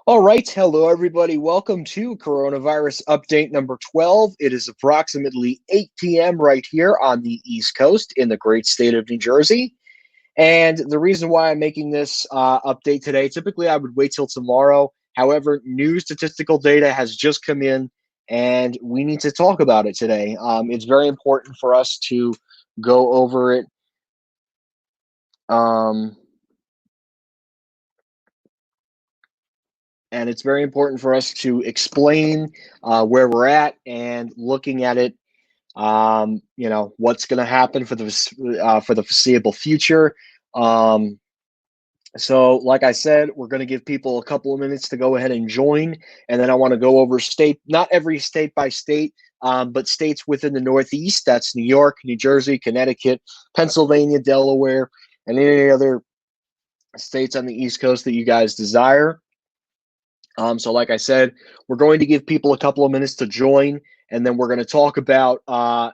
All right. Hello, everybody. Welcome to coronavirus update number 12. It is approximately 8 p.m. right here on the East Coast in the great state of New Jersey. And the reason why I'm making this update today, typically I would wait till tomorrow. However, new statistical data has just come in and we need to talk about it today. It's very important for us to go over it. Um, and it's very important for us to explain where we're at and looking at it. What's going to happen for the foreseeable future. Um, so, like I said, we're going to give people a couple of minutes to go ahead and join, and then I want to go over not every state by state, but states within the Northeast. That's New York, New Jersey, Connecticut, Pennsylvania, Delaware, and any other states on the East Coast that you guys desire. So like I said, we're going to give people a couple of minutes to join, and then we're going to talk about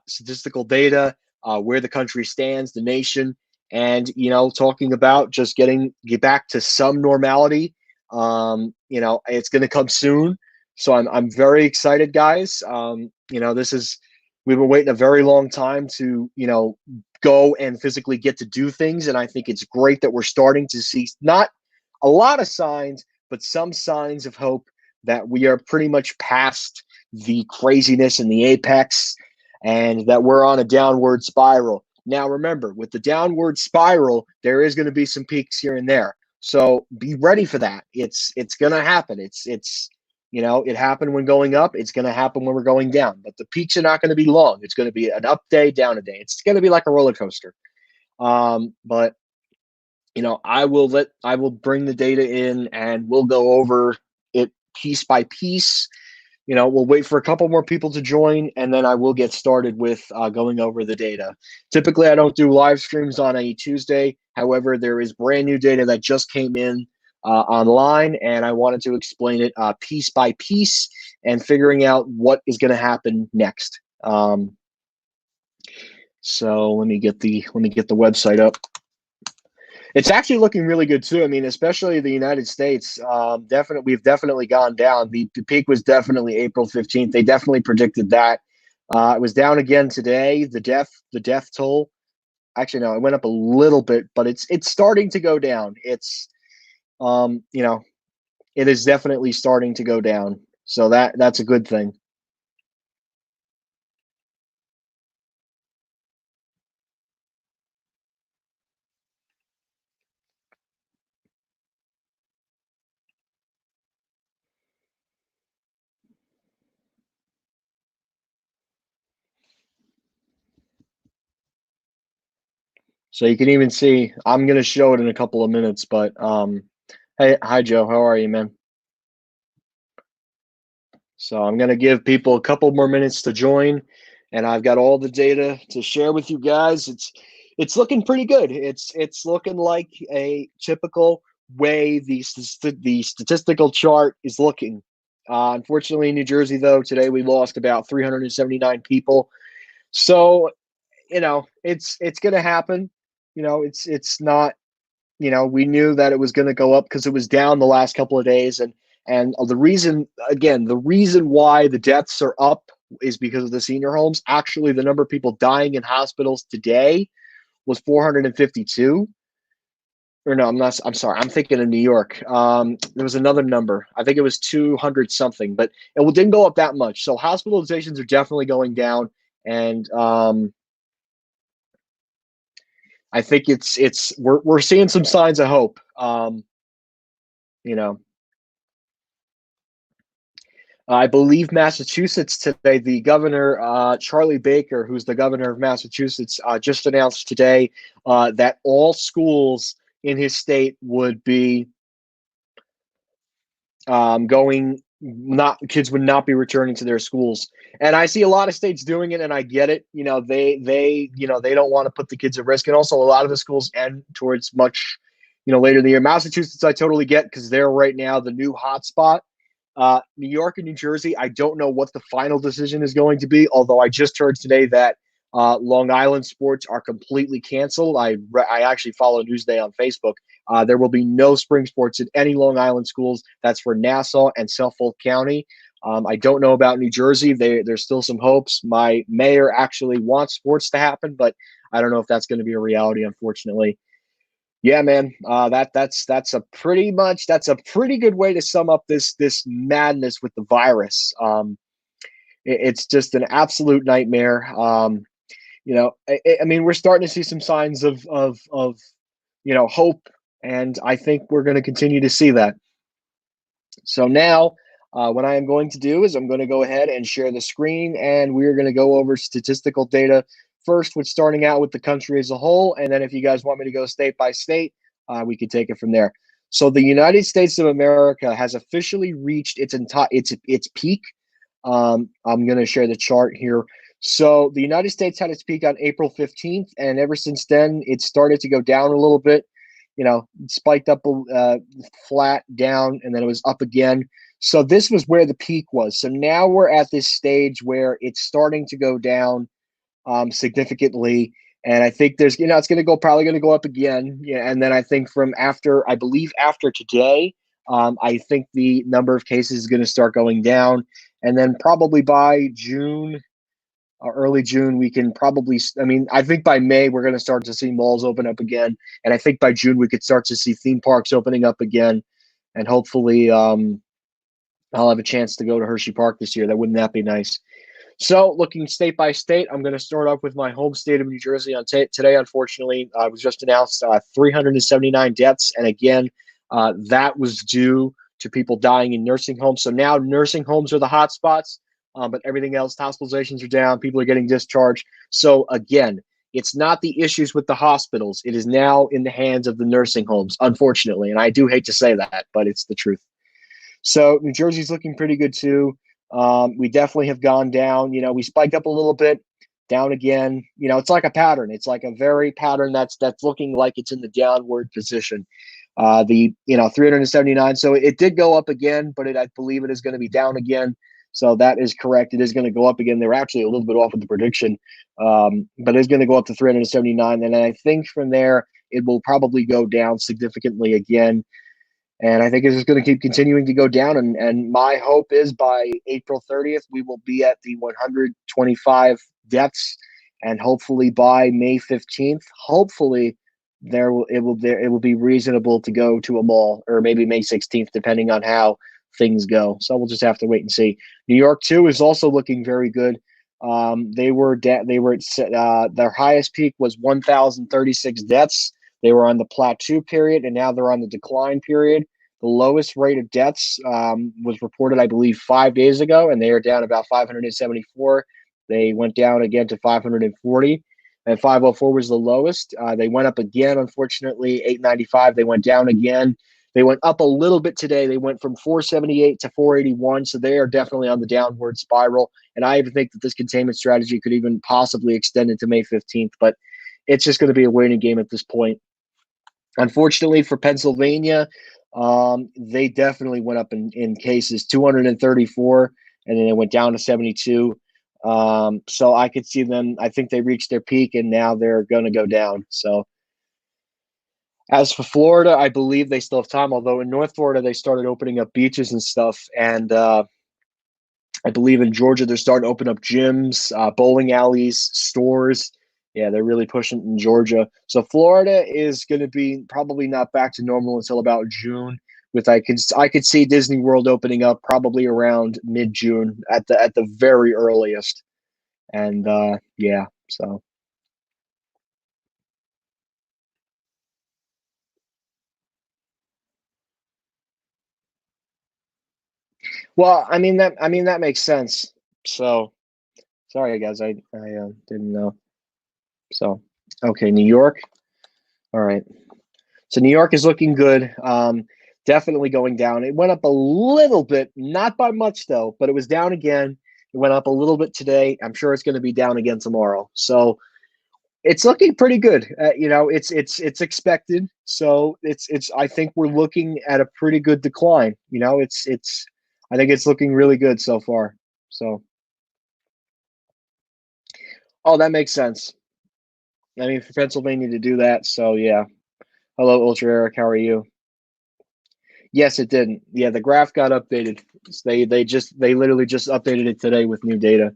statistical data, where the country stands, the nation, and talking about just get back to some normality. It's going to come soon, so I'm very excited, guys. This is we've been waiting a very long time to go and physically get to do things, and I think it's great that we're starting to see not a lot of signs but some signs of hope that we are pretty much past the craziness and the apex and that we're on a downward spiral. Now, remember, with the downward spiral, there is going to be some peaks here and there. So be ready for that. It's going to happen. It happened when going up. It's going to happen when we're going down. But the peaks are not going to be long. It's going to be an up day, down a day. It's going to be like a roller coaster. But I will bring the data in and we'll go over it piece by piece. We'll wait for a couple more people to join and then I will get started with going over the data. Typically, I don't do live streams on a Tuesday. However, there is brand new data that just came in online and I wanted to explain it piece by piece and figuring out what is going to happen next. So let me get the website up. It's actually looking really good too. I mean, especially the United States. We've definitely gone down. The peak was definitely April 15th. They definitely predicted that. It was down again today. The death toll. Actually, no, it went up a little bit, but it's starting to go down. It is definitely starting to go down. So that's a good thing. So you can even see, I'm going to show it in a couple of minutes, but hey, hi, Joe. How are you, man? So I'm going to give people a couple more minutes to join, and I've got all the data to share with you guys. It's looking pretty good. It's looking like a typical way the statistical chart is looking. Unfortunately, in New Jersey, though, today we lost about 379 people. So it's going to happen. It's not. We knew that it was going to go up because it was down the last couple of days, and the reason why the deaths are up is because of the senior homes. Actually, the number of people dying in hospitals today was 452. Or no, I'm not. I'm sorry. I'm thinking of New York. There was another number. I think it was 200 something, but it didn't go up that much. So hospitalizations are definitely going down, and I think we're seeing some signs of hope. You know, I believe Massachusetts today, the governor, Charlie Baker, who's the governor of Massachusetts, just announced today that all schools in his state would be kids would not be returning to their schools. And I see a lot of states doing it, and I get it. They don't want to put the kids at risk. And also a lot of the schools end towards much, later in the year. Massachusetts, I totally get because they're right now the new hotspot. New York and New Jersey, I don't know what the final decision is going to be, although I just heard today that Long Island sports are completely canceled. I actually follow Newsday on Facebook. There will be no spring sports in any Long Island schools. That's for Nassau and Suffolk County. I don't know about New Jersey. There's still some hopes. My mayor actually wants sports to happen, but I don't know if that's going to be a reality, unfortunately. Yeah, man. That's a pretty good way to sum up this madness with the virus. It's just an absolute nightmare. I mean, we're starting to see some signs of hope, and I think we're going to continue to see that. So now, what I am going to do is I'm going to go ahead and share the screen, and we're going to go over statistical data first, with starting out with the country as a whole, and then if you guys want me to go state by state, we can take it from there. So the United States of America has officially reached its peak. I'm going to share the chart here. So the United States had its peak on April 15th, and ever since then, it started to go down a little bit. Spiked up flat down, and then it was up again. So this was where the peak was. So now we're at this stage where it's starting to go down significantly. And I think it's going to probably going to go up again. Yeah. And then I think I believe after today, I think the number of cases is going to start going down. And then probably by June, early June, we can probably, I think by May, we're going to start to see malls open up again. And I think by June, we could start to see theme parks opening up again. And hopefully I'll have a chance to go to Hershey Park this year. Wouldn't that be nice? So looking state by state, I'm going to start off with my home state of New Jersey. Today, unfortunately, was just announced 379 deaths. And again, that was due to people dying in nursing homes. So now nursing homes are the hot spots, but everything else, hospitalizations are down. People are getting discharged. So again, it's not the issues with the hospitals. It is now in the hands of the nursing homes, unfortunately. And I do hate to say that, but it's the truth. So New Jersey's looking pretty good too. We definitely have gone down. We spiked up a little bit, down again. It's like a pattern. It's like a very pattern that's looking like it's in the downward position. 379. So it did go up again, but I believe it is going to be down again. So that is correct. It is going to go up again. They were actually a little bit off with the prediction, but it's going to go up to 379. And I think from there, it will probably go down significantly again. And I think it's just going to keep continuing to go down. And my hope is by April 30th, we will be at the 125 deaths. And hopefully by May 15th, hopefully it will be reasonable to go to a mall, or maybe May 16th, depending on how things go. So we'll just have to wait and see. New York too is also looking very good. They were at their highest peak was 1,036 deaths. They were on the plateau period, and now they're on the decline period. The lowest rate of deaths was reported, I believe, 5 days ago, and they are down about 574. They went down again to 540, and 504 was the lowest. They went up again, unfortunately, 895. They went down again. They went up a little bit today. They went from 478 to 481, so they are definitely on the downward spiral. And I even think that this containment strategy could even possibly extend into May 15th, but it's just going to be a waiting game at this point. Unfortunately for Pennsylvania, they definitely went up in cases, 234, and then it went down to 72. So I could see them. I think they reached their peak, and now they're going to go down. So as for Florida, I believe they still have time, although in North Florida, they started opening up beaches and stuff. And I believe in Georgia, they're starting to open up gyms, bowling alleys, stores. Yeah, they're really pushing in Georgia. So Florida is going to be probably not back to normal until about June. I could see Disney World opening up probably around mid-June at the very earliest. And yeah, so. Well, that makes sense. So sorry, guys, I didn't know. So okay, New York. All right. So New York is looking good. Definitely going down. It went up a little bit, not by much though, but it was down again. It went up a little bit today. I'm sure it's going to be down again tomorrow. So it's looking pretty good. It's expected. So it's. I think we're looking at a pretty good decline. It's. I think it's looking really good so far. So. Oh, that makes sense. I mean, for Pennsylvania to do that. So yeah. Hello, Ultra Eric. How are you? Yes, it didn't. Yeah, the graph got updated. They literally just updated it today with new data.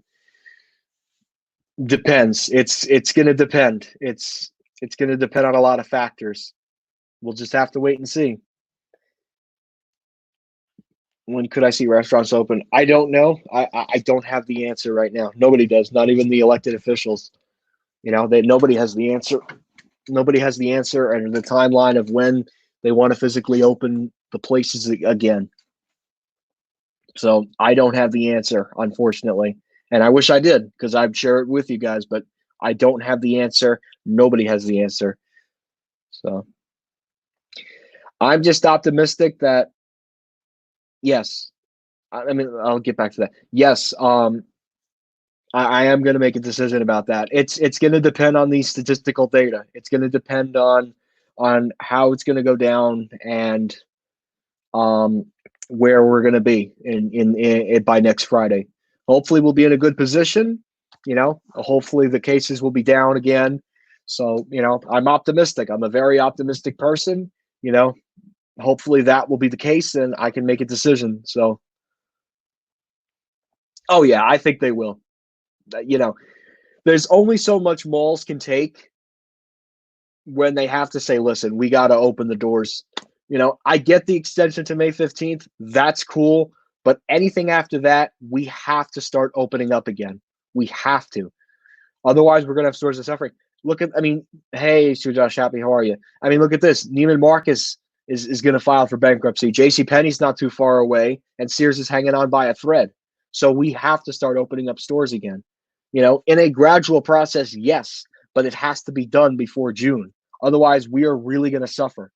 Depends. It's gonna depend. It's gonna depend on a lot of factors. We'll just have to wait and see. When could I see restaurants open? I don't know. I don't have the answer right now. Nobody does. Not even the elected officials. Nobody has the answer. Nobody has the answer and the timeline of when they want to physically open the places again. So I don't have the answer, unfortunately. And I wish I did because I'd share it with you guys, but I don't have the answer. Nobody has the answer. So I'm just optimistic that, yes, I mean, I'll get back to that. Yes, I am going to make a decision about that. It's going to depend on the statistical data. It's going to depend on how it's going to go down and um, where we're going to be in by next Friday. Hopefully, we'll be in a good position. Hopefully the cases will be down again. So, I'm optimistic. I'm a very optimistic person. You know, hopefully that will be the case, and I can make a decision. So, oh yeah, I think they will. You know, there's only so much malls can take when they have to say, listen, we got to open the doors. I get the extension to May 15th. That's cool. But anything after that, we have to start opening up again. We have to. Otherwise, we're going to have stores of suffering. Hey, Sir Josh Happy, how are you? I mean, look at this. Neiman Marcus is going to file for bankruptcy. J.C. Penney's not too far away, and Sears is hanging on by a thread. So we have to start opening up stores again. In a gradual process, yes, but it has to be done before June. Otherwise, we are really going to suffer.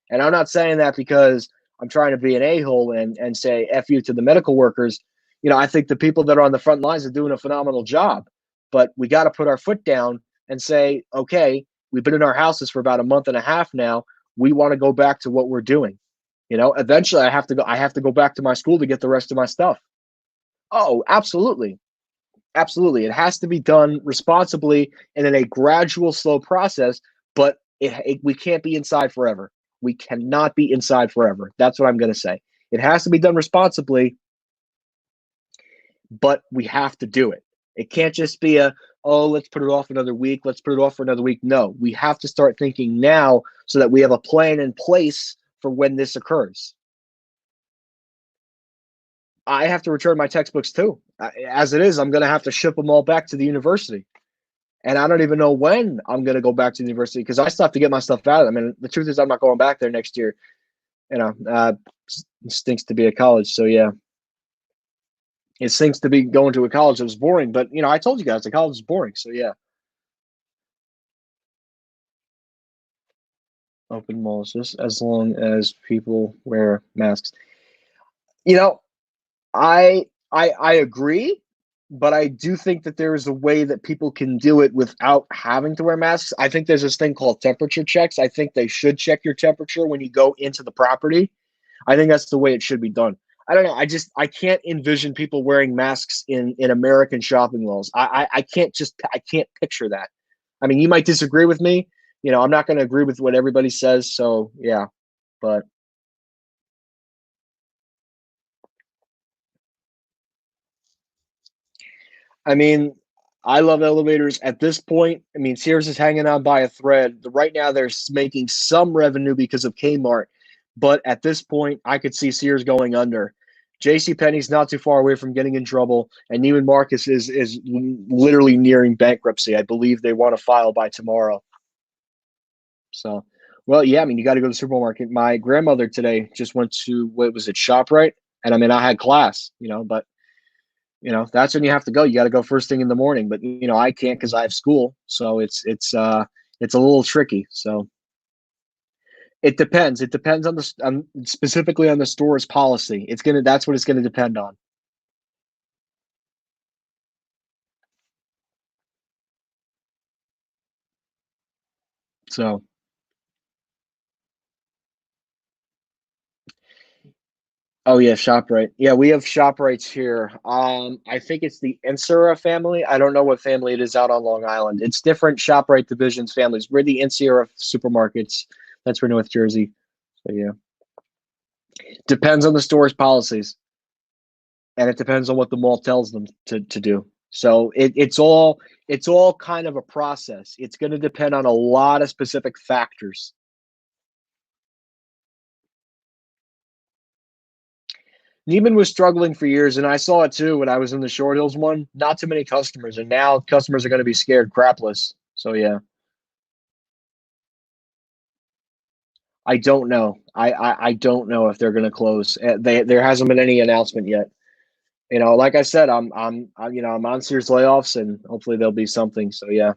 And I'm not saying that because I'm trying to be an a-hole and say F you to the medical workers. I think the people that are on the front lines are doing a phenomenal job. But we got to put our foot down and say, okay, we've been in our houses for about a month and a half now. We want to go back to what we're doing. Eventually I have to go back to my school to get the rest of my stuff. Oh, absolutely. Absolutely. It has to be done responsibly and in a gradual, slow process, but we can't be inside forever. We cannot be inside forever. That's what I'm going to say. It has to be done responsibly, but we have to do it. It can't just be oh, let's put it off another week. Let's put it off for another week. No, we have to start thinking now so that we have a plan in place for when this occurs. I have to return my textbooks too. As it is, I'm going to have to ship them all back to the university. And I don't even know when I'm going to go back to the university because I still have to get my stuff out. I mean, the truth is, I'm not going back there next year. It stinks to be at college. So, yeah, it stinks to be going to a college that was boring. But, I told you guys the college is boring. So, yeah, open malls just as long as people wear masks. You know, I agree, but I do think that there is a way that people can do it without having to wear masks. I think there's this thing called temperature checks. I think they should check your temperature when you go into the property. I think that's the way it should be done. I don't know. I can't envision people wearing masks in American shopping malls. I can't picture that. I mean, you might disagree with me. I'm not going to agree with what everybody says. So yeah, but I mean, I love elevators. At this point, I mean, Sears is hanging on by a thread. Right now, they're making some revenue because of Kmart, but at this point, I could see Sears going under. J.C. Penney's not too far away from getting in trouble, and Neiman Marcus is literally nearing bankruptcy. I believe they want to file by tomorrow. So, well, yeah, I mean, you got to go to the supermarket. My grandmother today just went to, what was it, ShopRite, and I mean, I had class, but that's when you have to go. You got to go first thing in the morning, but I can't because I have school. So it's a little tricky. So it depends. It depends on specifically on the store's policy. That's what it's gonna depend on. So, oh yeah, ShopRite. Yeah, we have ShopRites here. I think it's the Insura family. I don't know what family it is out on Long Island. It's different ShopRite divisions families. We're the Insura supermarkets. That's for North Jersey. So yeah, depends on the store's policies, and it depends on what the mall tells them to do. So it's all kind of a process. It's going to depend on a lot of specific factors. Neiman was struggling for years, and I saw it too when I was in the Short Hills one. Not too many customers, and now customers are going to be scared crapless. So yeah, I don't know. I don't know if they're going to close. There hasn't been any announcement yet. Like I said, I'm on Sears layoffs, and hopefully there'll be something. So yeah,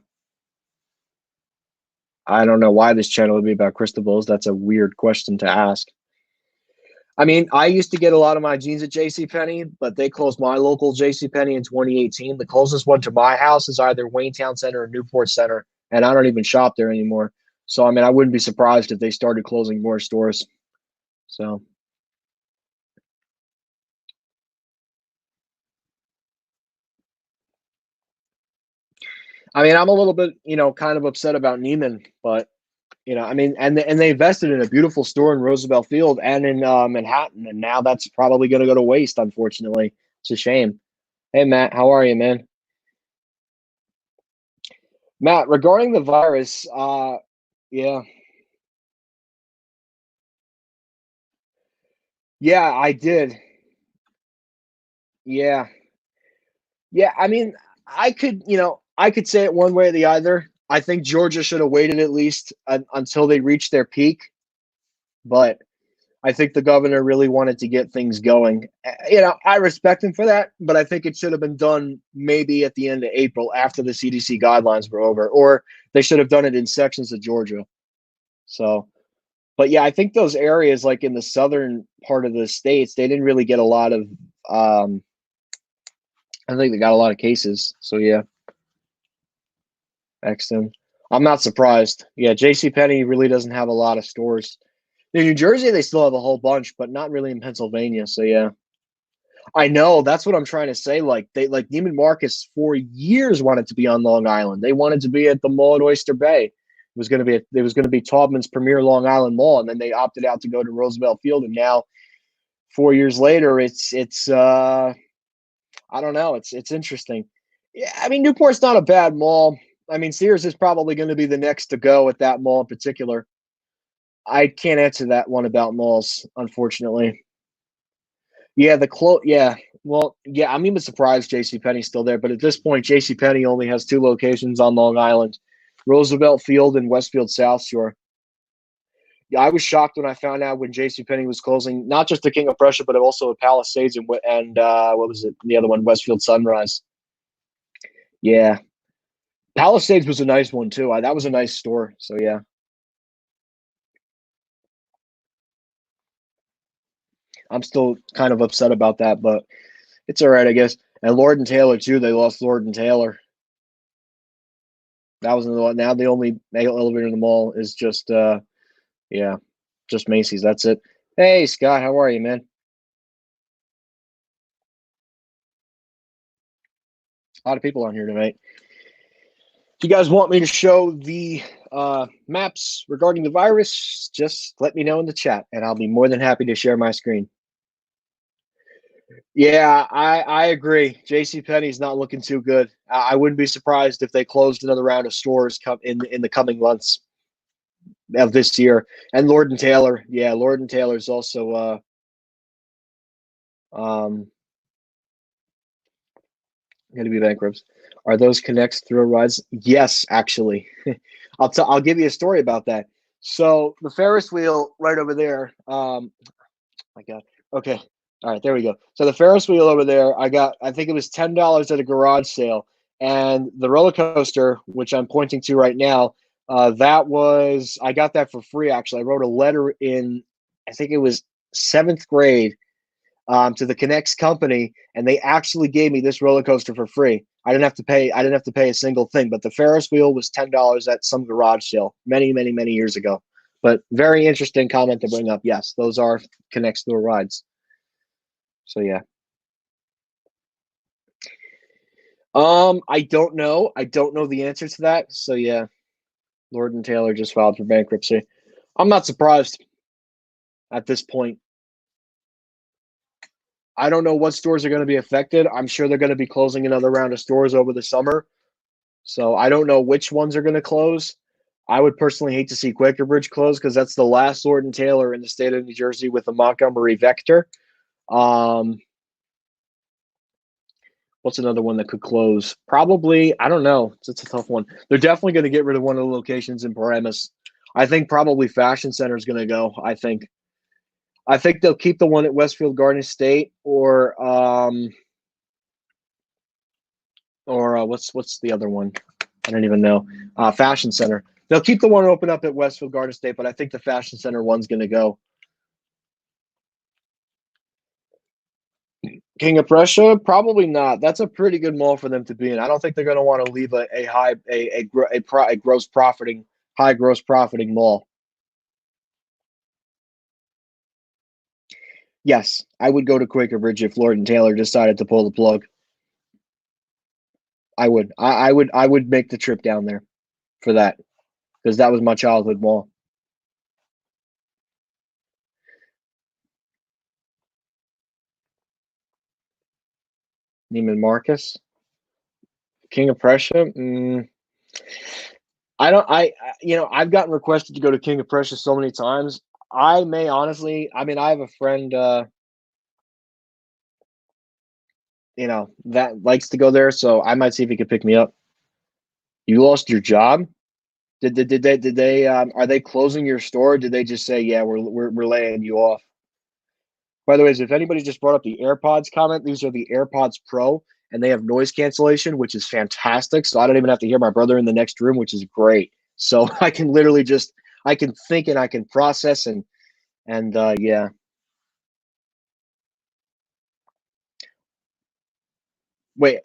I don't know why this channel would be about crystal balls. That's a weird question to ask. I mean, I used to get a lot of my jeans at JCPenney, but they closed my local JCPenney in 2018. The closest one to my house is either Wayne Center or Newport Center, and I don't even shop there anymore. So, I mean, I wouldn't be surprised if they started closing more stores. So, I mean, I'm a little bit, kind of upset about Neiman, but I mean, and they invested in a beautiful store in Roosevelt Field and in Manhattan, and now that's probably going to go to waste. Unfortunately, it's a shame. Hey, Matt, how are you, man? Matt, regarding the virus, yeah, yeah, I did. Yeah, yeah. I mean, I could say it one way or the other. I think Georgia should have waited at least until they reached their peak, but I think the governor really wanted to get things going. I respect him for that, but I think it should have been done maybe at the end of April after the CDC guidelines were over, or they should have done it in sections of Georgia. So, but yeah, I think those areas like in the southern part of the states, they didn't really get a lot of. I think they got a lot of cases. So yeah, Exton. I'm not surprised. Yeah, J.C. Penney really doesn't have a lot of stores. In New Jersey, they still have a whole bunch, but not really in Pennsylvania. So yeah. I know that's what I'm trying to say. Like Neiman Marcus for years wanted to be on Long Island. They wanted to be at the mall at Oyster Bay. It was going to be Taubman's premier Long Island mall, and then they opted out to go to Roosevelt Field. And now 4 years later, it's I don't know. It's interesting. Yeah, I mean Newport's not a bad mall. I mean Sears is probably going to be the next to go at that mall in particular. I can't answer that one about malls, unfortunately. Yeah, yeah. Well, yeah, I'm even surprised J.C. Penney's still there, but at this point, J.C. Penney only has two locations on Long Island, Roosevelt Field and Westfield South Shore. Yeah, I was shocked when I found out when J.C. Penney was closing, not just the King of Prussia, but also the Palisades and what was it? The other one, Westfield Sunrise. Yeah, Palisades was a nice one too. That was a nice store. So yeah, I'm still kind of upset about that, but it's all right, I guess. And Lord and Taylor too. They lost Lord and Taylor. That was another one. Now the only elevator in the mall is just yeah, just Macy's. That's it. Hey Scott, how are you, man? A lot of people on here tonight. If you guys want me to show the maps regarding the virus, just let me know in the chat, and I'll be more than happy to share my screen. Yeah, I agree. J.C. Penney's not looking too good. I wouldn't be surprised if they closed another round of stores come in the coming months of this year. And Lord and Taylor, yeah, Lord and Taylor's also um going to be bankrupt. Are those connects thrill rides? Yes, actually. I'll give you a story about that. So the Ferris wheel right over there. My God. Okay. All right, there we go. So the Ferris wheel over there, I think it was $10 at a garage sale, and the roller coaster, which I'm pointing to right now, I got that for free. Actually, I wrote a letter in, I think it was seventh grade, to the Connects company, and they actually gave me this roller coaster for free. I didn't have to pay. I didn't have to pay a single thing. But the Ferris wheel was $10 at some garage sale many, many, many years ago. But very interesting comment to bring up. Yes, those are Connect store rides. So yeah. I don't know. I don't know the answer to that. So yeah, Lord and Taylor just filed for bankruptcy. I'm not surprised at this point. I don't know what stores are going to be affected. I'm sure they're going to be closing another round of stores over the summer. So I don't know which ones are going to close. I would personally hate to see Quaker Bridge close because that's the last Lord and Taylor in the state of New Jersey with the Montgomery Vector. Um, what's another one that could close? Probably, I don't know. It's a tough one. They're definitely going to get rid of one of the locations in Paramus. I think probably Fashion Center is going to go. I think they'll keep the one at Westfield Garden State or what's the other one? I don't even know. Fashion Center. They'll keep the one open up at Westfield Garden State, but I think the Fashion Center one's going to go. King of Prussia, probably not. That's a pretty good mall for them to be in. I don't think they're going to want to leave a gross profiting high gross profiting mall. Yes, I would go to Quaker Bridge if Lord and Taylor decided to pull the plug. I would. I would make the trip down there for that because that was my childhood mall. Neiman Marcus, King of Prussia. I don't. I've gotten requested to go to King of Prussia so many times. I may honestly. I mean, I have a friend. That likes to go there, so I might see if he could pick me up. You lost your job? Did they are they closing your store? Or did they just say, yeah, we're laying you off? By the way, if anybody just brought up the AirPods comment, these are the AirPods Pro, and they have noise cancellation, which is fantastic. So I don't even have to hear my brother in the next room, which is great. So I can literally just I can think and I can process and yeah. Wait,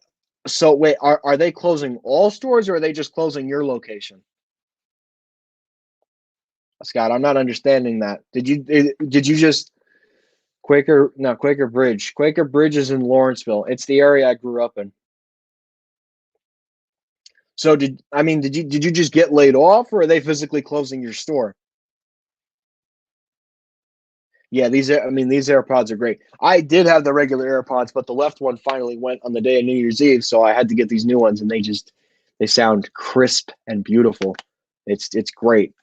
so wait, are they closing all stores or are they just closing your location? Scott, I'm not understanding that. Did you just Quaker? No, Quaker Bridge. Quaker Bridge is in Lawrenceville. It's the area I grew up in. So did you just get laid off, or are they physically closing your store? Yeah, these AirPods are great. I did have the regular AirPods, but the left one finally went on the day of New Year's Eve, so I had to get these new ones, and they sound crisp and beautiful. It's great.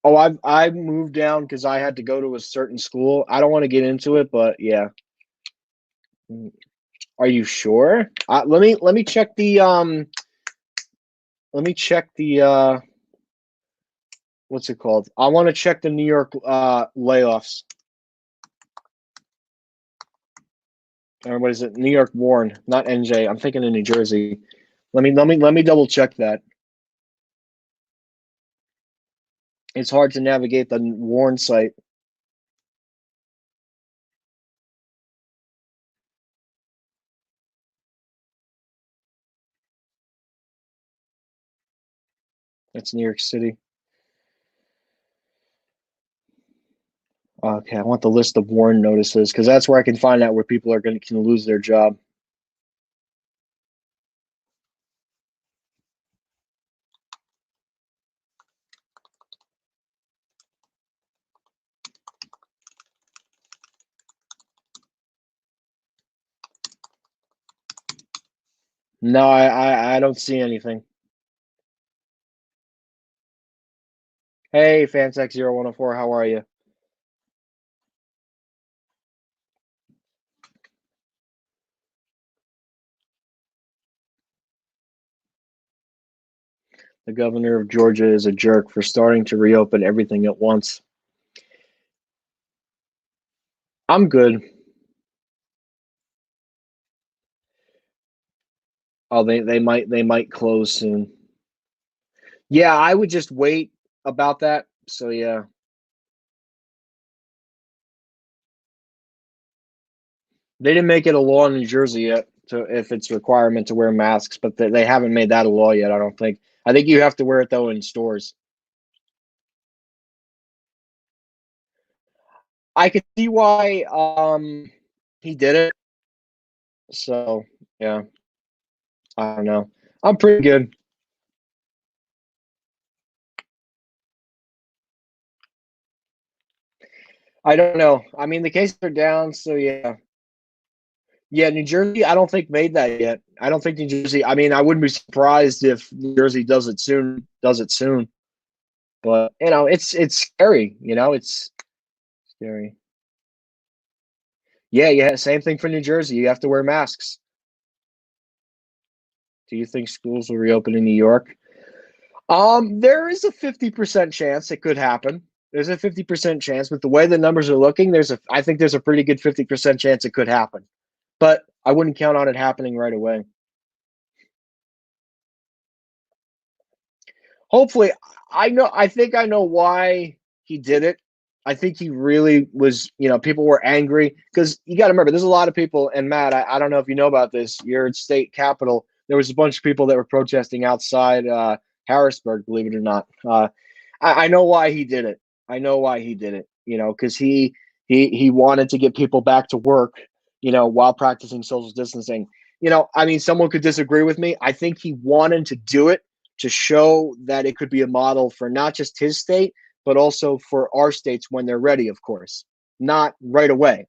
Oh, I've moved down because I had to go to a certain school. I don't want to get into it, but yeah. Are you sure? Let me check the what's it called? I want to check the New York layoffs. Or what is it? New York Warren, not NJ. I'm thinking of New Jersey. Let me double check that. It's hard to navigate the Warren site. It's New York City. Okay, I want the list of Warren notices because that's where I can find out where people are going to can lose their job. No, I don't see anything. Hey, Fansec0104, how are you? The governor of Georgia is a jerk for starting to reopen everything at once. I'm good. Oh, they might close soon. Yeah, I would just wait about that. So yeah, they didn't make it a law in New Jersey yet to if it's a requirement to wear masks, but they haven't made that a law yet. I don't think. I think you have to wear it though in stores. I could see why he did it. So yeah. I don't know. I'm pretty good. I don't know. I mean, the cases are down, so yeah. Yeah, New Jersey, I don't think made that yet. I don't think New Jersey. I mean, I wouldn't be surprised if New Jersey does it soon. Does it soon? But it's scary. It's scary. Yeah, yeah. Same thing for New Jersey. You have to wear masks. Do you think schools will reopen in New York? There is a 50% chance it could happen. There's a 50% chance, but the way the numbers are looking, I think there's a pretty good 50% chance it could happen. But I wouldn't count on it happening right away. Hopefully, I think I know why he did it. I think he really was, people were angry because you got to remember, there's a lot of people. And Matt, I don't know if you know about this. Your state capital, there was a bunch of people that were protesting outside Harrisburg. Believe it or not, I know why he did it. I know why he did it. Because he wanted to get people back to work. While practicing social distancing. I mean, someone could disagree with me. I think he wanted to do it to show that it could be a model for not just his state, but also for our states when they're ready, of course. Not right away.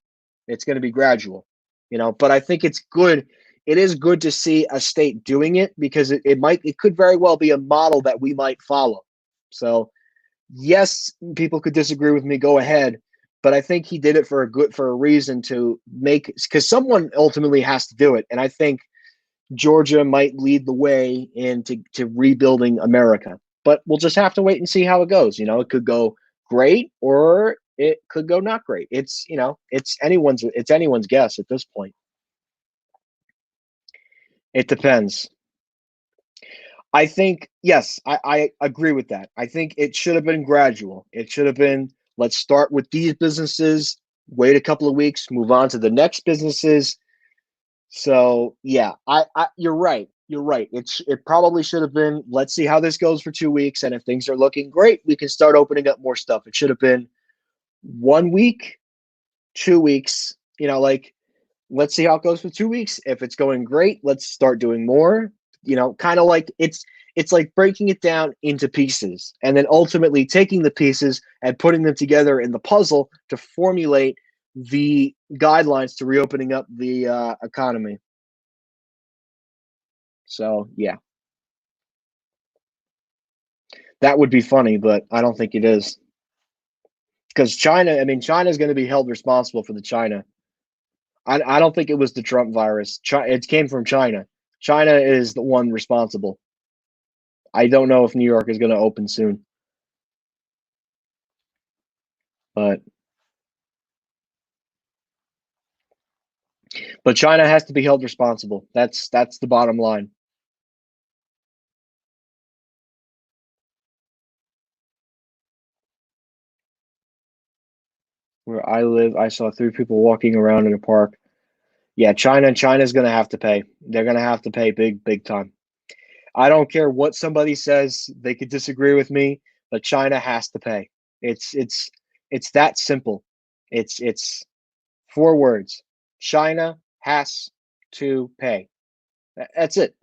It's going to be gradual, but I think it's good. It is good to see a state doing it because it could very well be a model that we might follow. So, yes, people could disagree with me, go ahead, but I think he did it for a reason to make, because someone ultimately has to do it. And I think Georgia might lead the way into to rebuilding America. But we'll just have to wait and see how it goes. It could go great or it could go not great. It's anyone's guess at this point. It depends. I think yes, I agree with that. I think it should have been gradual. It should have been, let's start with these businesses, wait a couple of weeks, move on to the next businesses. So yeah, you're right. You're right. It probably should have been, let's see how this goes for 2 weeks, and if things are looking great, we can start opening up more stuff. It should have been 1 week, 2 weeks. Like, let's see how it goes for 2 weeks. If it's going great, let's start doing more. Kind of like it's like breaking it down into pieces, and then ultimately taking the pieces and putting them together in the puzzle to formulate the guidelines to reopening up the economy. So yeah, that would be funny, but I don't think it is because China. I mean, China is going to be held responsible for the China. I don't think it was the Trump virus. It came from China. China is the one responsible. I don't know if New York is going to open soon, but China has to be held responsible. That's the bottom line. Where I live, I saw three people walking around in a park. Yeah, China's going to have to pay. They're going to have to pay big time. I don't care what somebody says. They could disagree with me, but China has to pay. It's that simple. It's four words. China has to pay. That's it.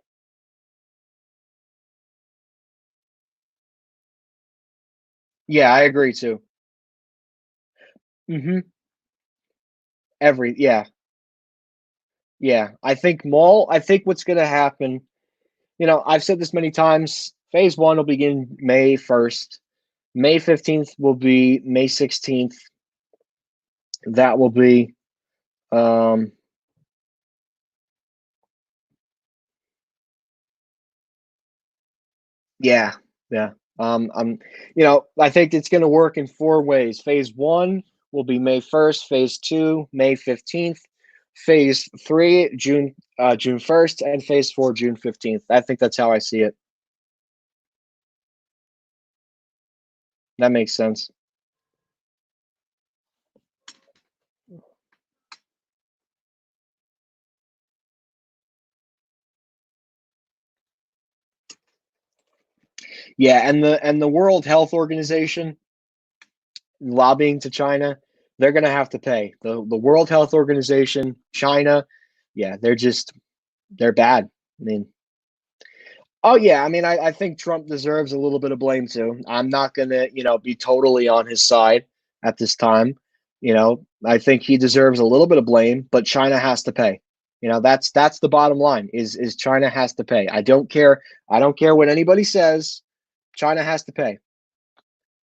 Yeah, I agree too. Hmm. Yeah, yeah. I think what's going to happen, I've said this many times, phase one will begin May 1st. May 15th will be May 16th. That will be, um, yeah, yeah. I think it's going to work in four ways. Phase one will be May 1st. Phase two, May 15th. Phase three, June 1st, and phase four, June 15th. I think that's how I see it. That makes sense. Yeah, and the World Health Organization lobbying to China, they're going to have to pay. The World Health Organization, China, yeah, they're bad. I mean, Oh yeah, I mean, I think Trump deserves a little bit of blame too. I'm not gonna, be totally on his side at this time. I think he deserves a little bit of blame, but China has to pay. That's the bottom line. Is China has to pay. I don't care. I don't care what anybody says. China has to pay.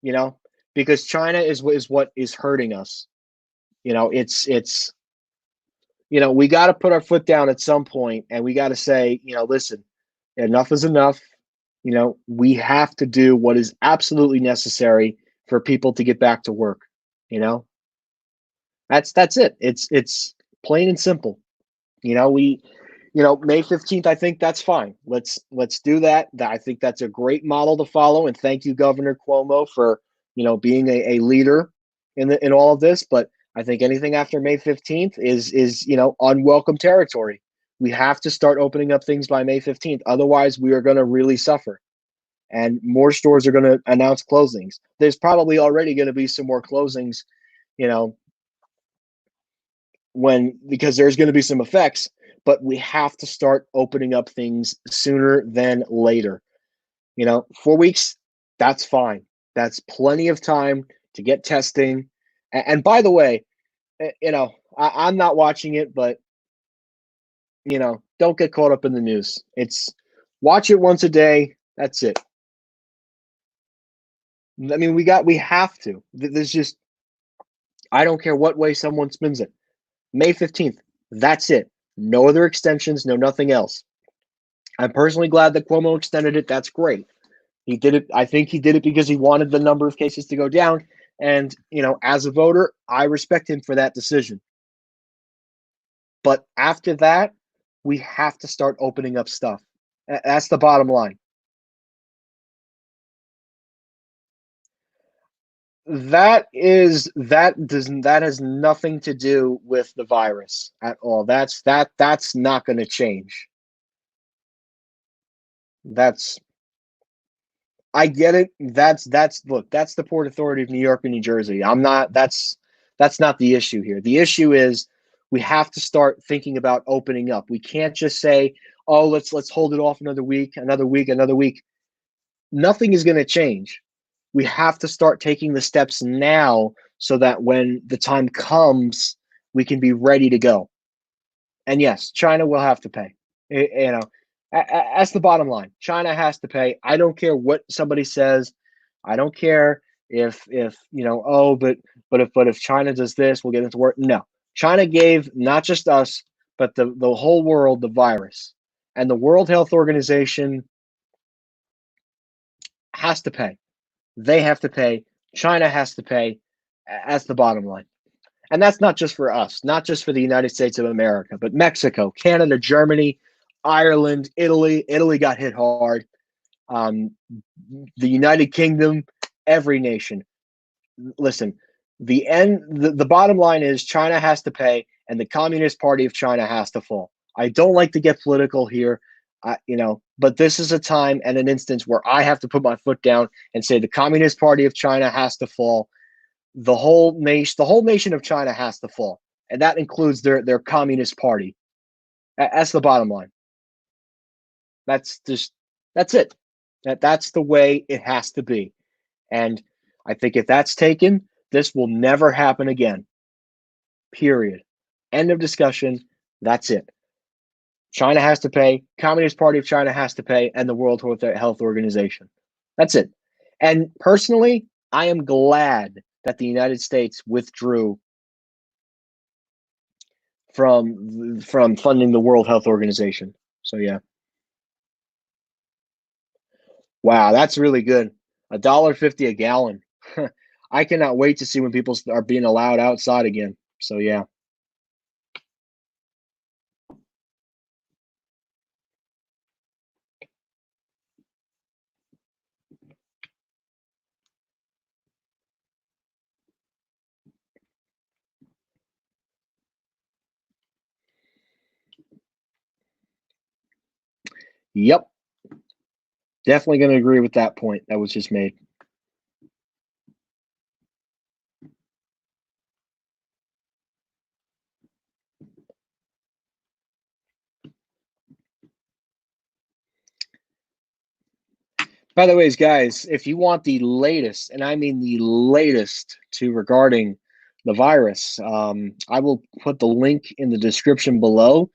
You know, because China is what is hurting us. It's we got to put our foot down at some point, and we got to say, listen, enough is enough. We have to do what is absolutely necessary for people to get back to work. You know, that's it. It's plain and simple. We May 15th, I think that's fine. Let's do that. I think that's a great model to follow. And thank you, Governor Cuomo, for being a leader in all of this. But I think anything after May 15th is unwelcome territory. We have to start opening up things by May 15th. Otherwise, we are going to really suffer. And more stores are going to announce closings. There's probably already going to be some more closings, you know, when because there's going to be some effects, but we have to start opening up things sooner than later. 4 weeks, that's fine. That's plenty of time to get testing. And by the way, I'm not watching it, but don't get caught up in the news. It's watch it once a day. That's it. I mean, we have to. There's just I don't care what way someone spins it. May 15th. That's it. No other extensions, no nothing else. I'm personally glad that Cuomo extended it. That's great. He did it. I think he did it because he wanted the number of cases to go down. And, as a voter, I respect him for that decision. But after that, we have to start opening up stuff. That's the bottom line. That has nothing to do with the virus at all. That's not going to change. That's I get it. That's look, that's the Port Authority of New York and New Jersey. I'm not that's not the issue here. The issue is we have to start thinking about opening up. We can't just say, "Oh, let's hold it off another week, another week, another week." Nothing is going to change. We have to start taking the steps now so that when the time comes, we can be ready to go. And yes, China will have to pay. That's the bottom line. China has to pay. I don't care what somebody says. I don't care if oh, but if China does this, we'll get into war. No, China gave not just us, but the whole world the virus, and the World Health Organization has to pay. They have to pay. China has to pay. That's the bottom line. And that's not just for us, not just for the United States of America, but Mexico, Canada, Germany, Ireland, Italy. Italy got hit hard. Um, the United Kingdom, every nation. Listen, the bottom line is China has to pay, and the Communist Party of China has to fall. I don't like to get political here, but this is a time and an instance where I have to put my foot down and say the Communist Party of China has to fall. The whole nation of China has to fall, and that includes their Communist Party. That's the bottom line. That's it. That's the way it has to be. And I think if that's taken, this will never happen again. Period. End of discussion. That's it. China has to pay. Communist Party of China has to pay, and the World Health Organization. That's it. And personally, I am glad that the United States withdrew from funding the World Health Organization. So yeah. Wow, that's really good. $1.50 a gallon. I cannot wait to see when people are being allowed outside again. So yeah. Yep. Definitely going to agree with that point that was just made. By the ways, guys, if you want the latest, and I mean the latest to regarding the virus, I will put the link in the description below,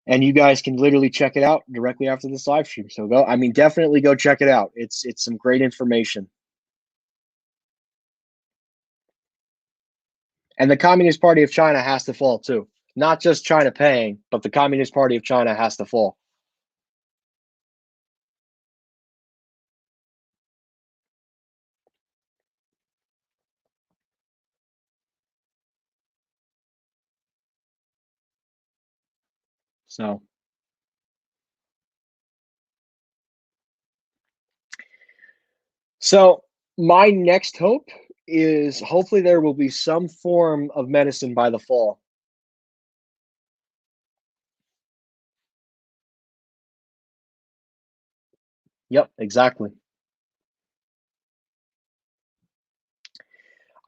and you guys can literally check it out directly after this live stream. So go, I mean, definitely go check it out. It's some great information. And the Communist Party of China has to fall too. Not just China paying, but the Communist Party of China has to fall. So, so my next hope is hopefully there will be some form of medicine by the fall. Yep, exactly.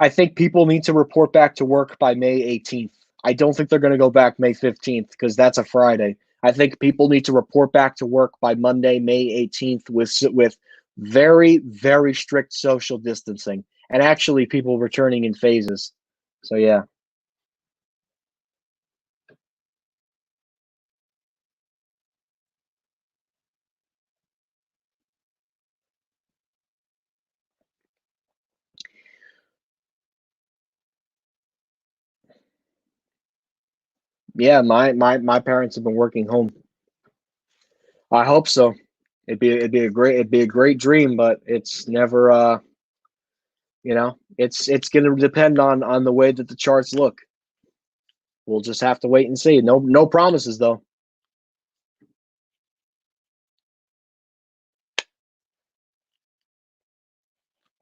I think people need to report back to work by May 18th. I don't think they're going to go back May 15th because that's a Friday. I think people need to report back to work by Monday, May 18th with very, very strict social distancing and actually people returning in phases. So yeah. Yeah, my parents have been working home. I hope so. It'd be a great dream, but it's never it's going to depend on the way that the charts look. We'll just have to wait and see. No promises though.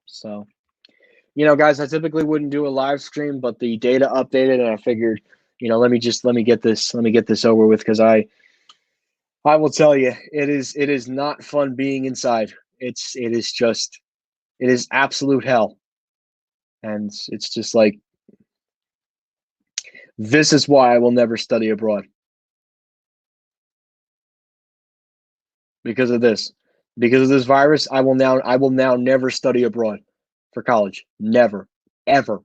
So, guys, I typically wouldn't do a live stream, but the data updated and I figured, let me get this over with because I will tell you, it is not fun being inside. It is absolute hell. And it's just like this is why I will never study abroad because of this. Because of this virus, I will now never study abroad for college. Never. Ever.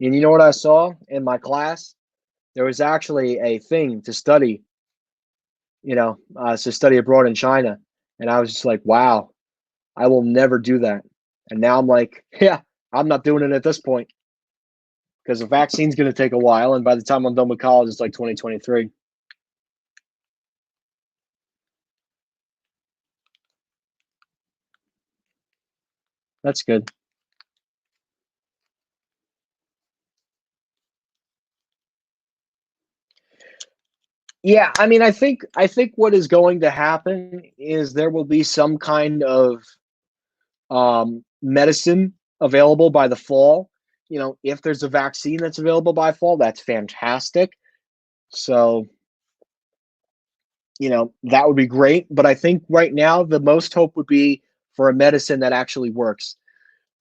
And you know what I saw in my class? There was actually a thing to study abroad in China. And I was just like, wow, I will never do that. And now I'm like, yeah, I'm not doing it at this point because the vaccine's going to take a while. And by the time I'm done with college, it's like 2023. That's good. Yeah, I mean, I think what is going to happen is there will be some kind of medicine available by the fall. If there's a vaccine that's available by fall, that's fantastic. So, that would be great. But I think right now the most hope would be for a medicine that actually works.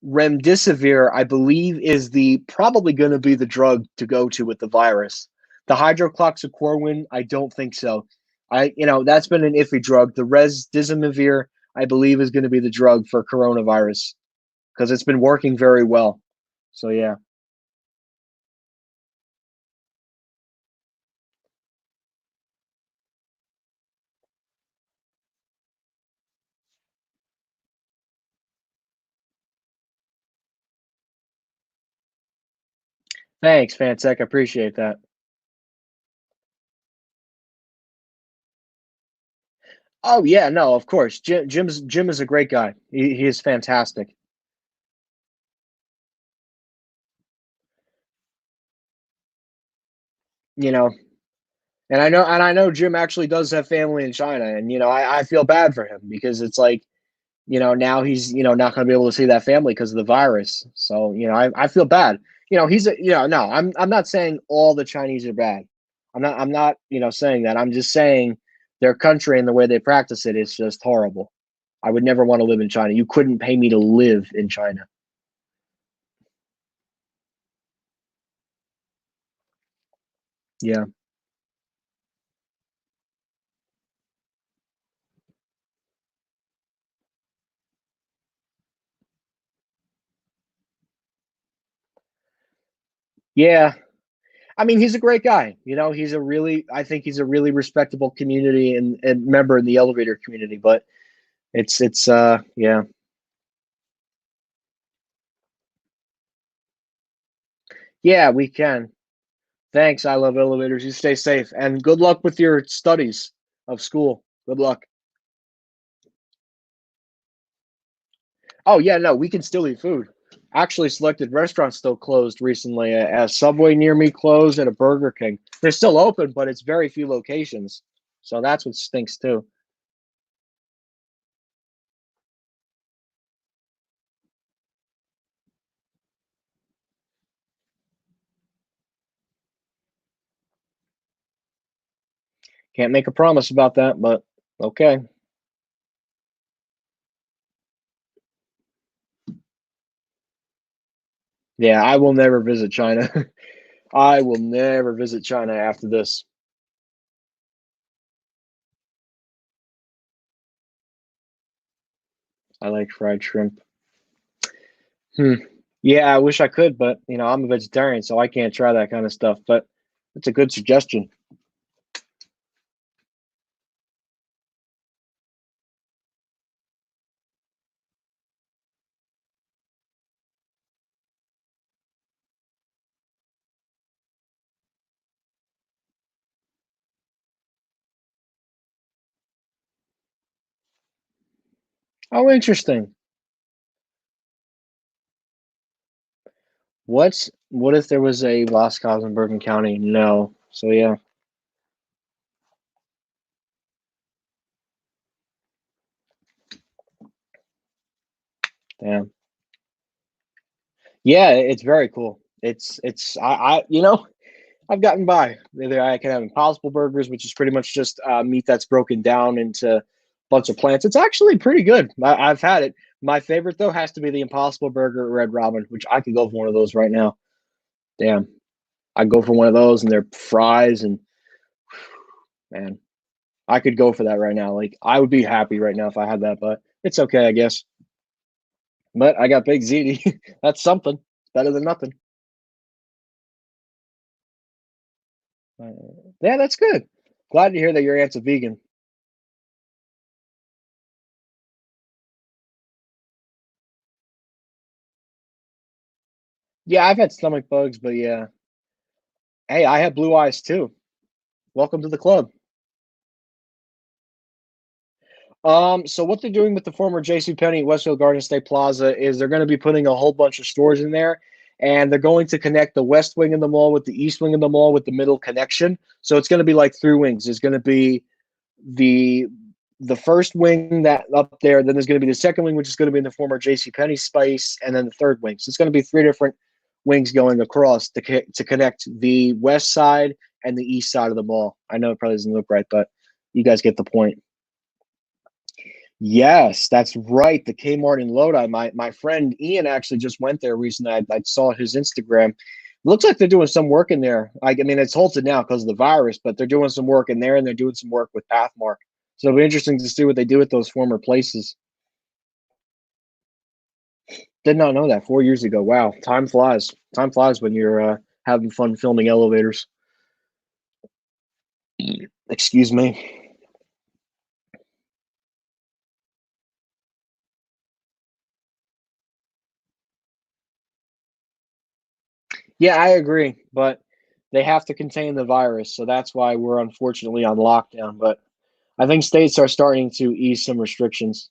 Remdesivir, I believe, is the probably going to be the drug to go to with the virus. The hydroxychloroquine, I don't think so. That's been an iffy drug. The resdesivir, I believe, is going to be the drug for coronavirus because it's been working very well. So yeah, thanks, Fansec. I appreciate that. Oh yeah, no, of course. Jim is a great guy. He is fantastic. You know, and I know Jim actually does have family in China, and I feel bad for him because it's like now he's not going to be able to see that family because of the virus. So I feel bad. He's a no, I'm not saying all the Chinese are bad. I'm not saying that. I'm just saying their country and the way they practice it is just horrible. I would never want to live in China. You couldn't pay me to live in China. Yeah. Yeah. I mean, he's a great guy. I think he's a really respectable community and member in the elevator community. But yeah, yeah, we can. Thanks. I love elevators. You stay safe and good luck with your studies of school. Good luck. Oh yeah, no, we can still eat food. Actually, selected restaurants still closed recently. A Subway near me closed and a Burger King. They're still open, but it's very few locations. So that's what stinks too. Can't make a promise about that, but okay. Yeah, I will never visit China. I will never visit China after this. I like fried shrimp. Hmm. Yeah, I wish I could, but I'm a vegetarian, so I can't try that kind of stuff. But it's a good suggestion. Oh, interesting. What if there was a Lost Cause in Bergen County? No. So yeah, damn. Yeah, it's very cool. It's I've gotten by. Either I can have Impossible Burgers, which is pretty much just meat that's broken down into a bunch of plants. It's actually pretty good. I've had it. My favorite though has to be the Impossible Burger at Red Robin, which I could go for one of those right now. Damn, I go for one of those and their fries and man, I could go for that right now. Like I would be happy right now if I had that, but it's okay, I guess. But I got Big ziti. That's something. It's better than nothing. Uh, yeah, that's good. Glad to hear that your aunt's a vegan. Yeah, I've had stomach bugs, but yeah. Hey, I have blue eyes too. Welcome to the club. So what they're doing with the former JCPenney Westfield Garden State Plaza is they're going to be putting a whole bunch of stores in there, and they're going to connect the west wing of the mall with the east wing of the mall with the middle connection. So it's going to be like three wings. There's going to be the the first wing that up there, then there's going to be the second wing, which is going to be in the former JCPenney space, and then the third wing. So it's going to be three different wings going across to connect the west side and the east side of the mall. I know it probably doesn't look right, but you guys get the point. Yes, that's right. The Kmart in Lodi. My friend Ian actually just went there recently. I saw his Instagram. Looks like they're doing some work in there. I mean, it's halted now because of the virus, but they're doing some work in there and they're doing some work with Pathmark. So it'll be interesting to see what they do with those former places. Did not know that 4 years ago. Wow, time flies. Time flies when you're having fun filming elevators. Excuse me. Yeah, I agree, but they have to contain the virus, so that's why we're unfortunately on lockdown. But I think states are starting to ease some restrictions.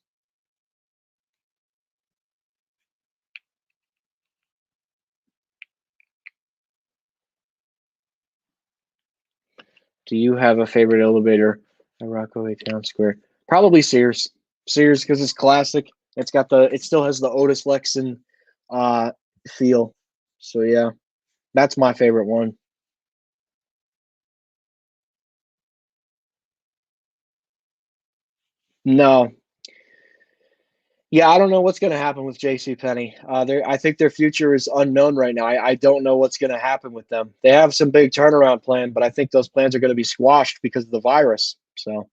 Do you have a favorite elevator at Rockaway Town Square? Probably Sears. Sears because it's classic. It still has the Otis Lexon uh feel. So yeah, that's my favorite one. No. Yeah, I don't know what's going to happen with JC Penney. I think their future is unknown right now. I don't know what's going to happen with them. They have some big turnaround plan, but I think those plans are going to be squashed because of the virus. So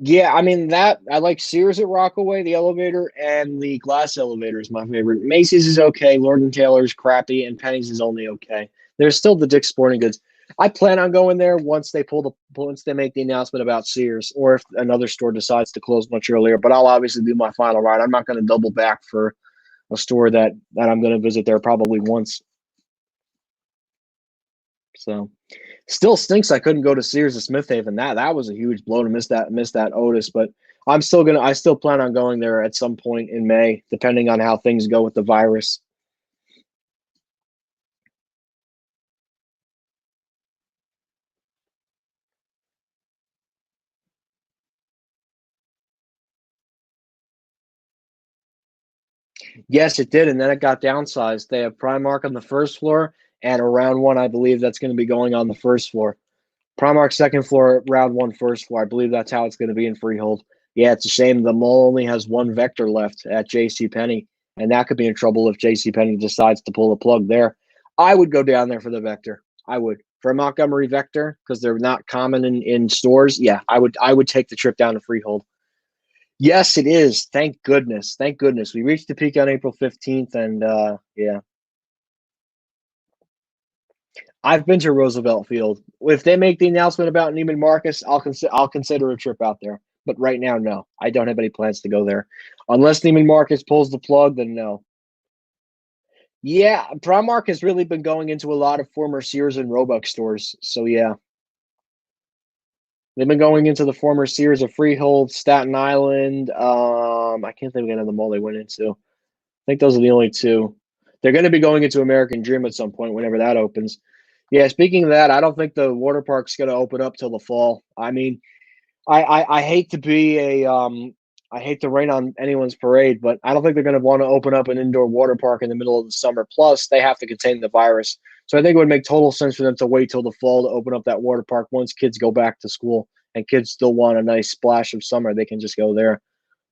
Yeah, I mean that I like Sears at Rockaway, the elevator, and the glass elevator is my favorite. Macy's is okay, Lord and Taylor's crappy, and Penny's is only okay. There's still the Dick's Sporting Goods. I plan on going there once they make the announcement about Sears, or if another store decides to close much earlier. But I'll obviously do my final ride. I'm not going to double back for a store that I'm going to visit there probably once. So still stinks I couldn't go to Sears of Smith Haven. That was a huge blow to miss that Otis, but I still plan on going there at some point in May, depending on how things go with the virus. Yes, it did, and then it got downsized. They have Primark on the first floor, and around one, I believe that's going to be going on the first floor. Primark second floor, round one first floor. I believe that's how it's going to be in Freehold. Yeah, it's a shame the mall only has one Vector left at J.C. Penney, and that could be in trouble if J.C. Penney decides to pull the plug there. I would go down there for the Vector. I would for a Montgomery Vector because they're not common in stores. Yeah, I would take the trip down to Freehold. Yes, it is. Thank goodness. Thank goodness. We reached the peak on April 15th, and yeah, I've been to Roosevelt Field. If they make the announcement about Neiman Marcus, I'll consider a trip out there. But right now, no, I don't have any plans to go there, unless Neiman Marcus pulls the plug. Then no. Yeah, Primark has really been going into a lot of former Sears and Roebuck stores. So yeah, they've been going into the former Sears of Freehold, Staten Island. I can't think of any of the mall they went into. I think those are the only two. They're going to be going into American Dream at some point whenever that opens. Yeah, speaking of that, I don't think the water park's going to open up till the fall. I mean, I hate to be I hate to rain on anyone's parade, but I don't think they're going to want to open up an indoor water park in the middle of the summer. Plus, they have to contain the virus, so I think it would make total sense for them to wait till the fall to open up that water park once kids go back to school and kids still want a nice splash of summer. They can just go there.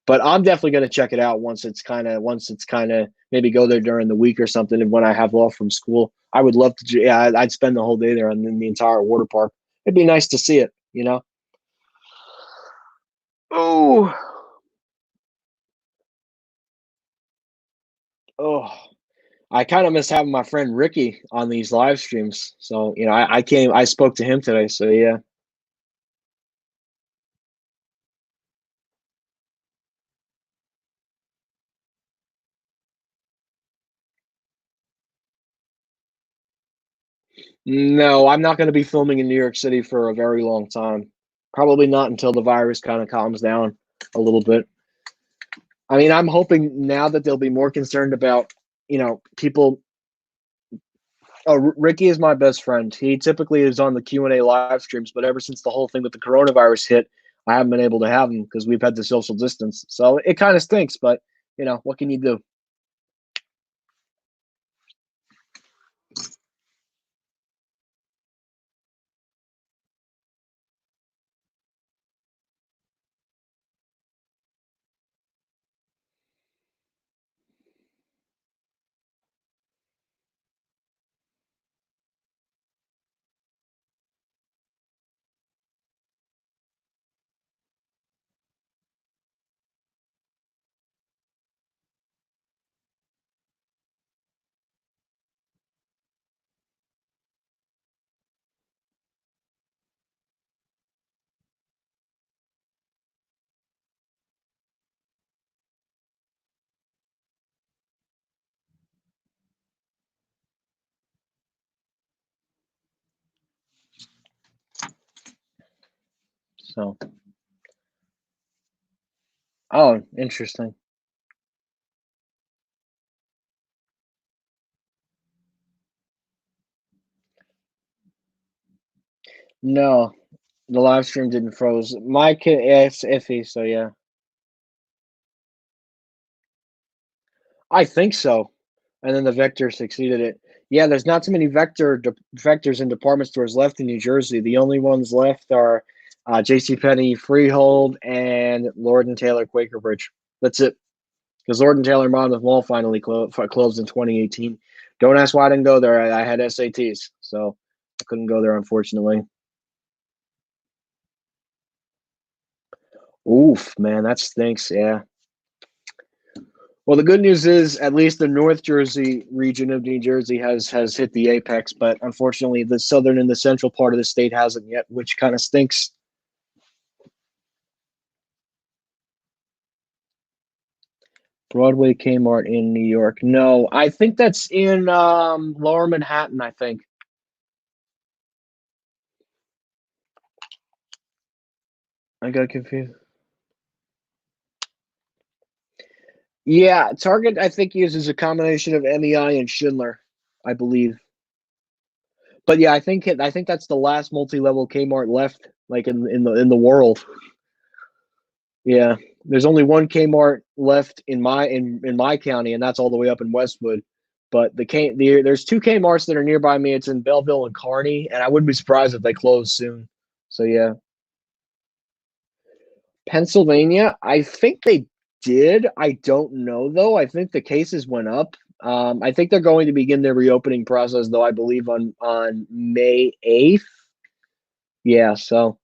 But I'm definitely going to check it out once it's kind of maybe go there during the week or something. And when I have off from school, I would love to. Yeah, I'd spend the whole day there and then the entire water park. It'd be nice to see it, you know. Oh, oh, I kind of miss having my friend Ricky on these live streams. So I spoke to him today. So yeah, no, I'm not going to be filming in New York City for a very long time. Probably not until the virus kind of calms down a little bit. I mean, I'm hoping now that they'll be more concerned about, people. Oh, Ricky is my best friend. He typically is on the Q&A live streams, but ever since the whole thing with the coronavirus hit, I haven't been able to have him because we've had the social distance. So it kind of stinks, but what can you do? So, oh, interesting. No, the live stream didn't froze. My kid, yeah, it's iffy. So yeah, I think so. And then the Vector succeeded it. Yeah, there's not too many vectors in department stores left in New Jersey. The only ones left are J.C. Penney, Freehold, and Lord and Taylor Quaker Bridge. That's it. Because Lord and Taylor Monmouth Mall finally closed in 2018. Don't ask why I didn't go there. I had SATs, so I couldn't go there, unfortunately. Oof, man, that stinks. Yeah. Well, the good news is at least the North Jersey region of New Jersey has hit the apex, but unfortunately, the southern and the central part of the state hasn't yet, which kind of stinks. Broadway Kmart in New York. No, I think that's in Lower Manhattan, I think. I got confused. Yeah, Target I think uses a combination of MEI and Schindler, I believe. But yeah, I think that's the last multi-level Kmart left, like in the world. Yeah, there's only one Kmart left in my county, and that's all the way up in Westwood. But there's two Kmart's that are nearby me. It's in Belleville and Kearney, and I wouldn't be surprised if they close soon. So yeah, Pennsylvania, I think they did. I don't know though. I think the cases went up. I think they're going to begin their reopening process though. I believe on May 8th. Yeah, so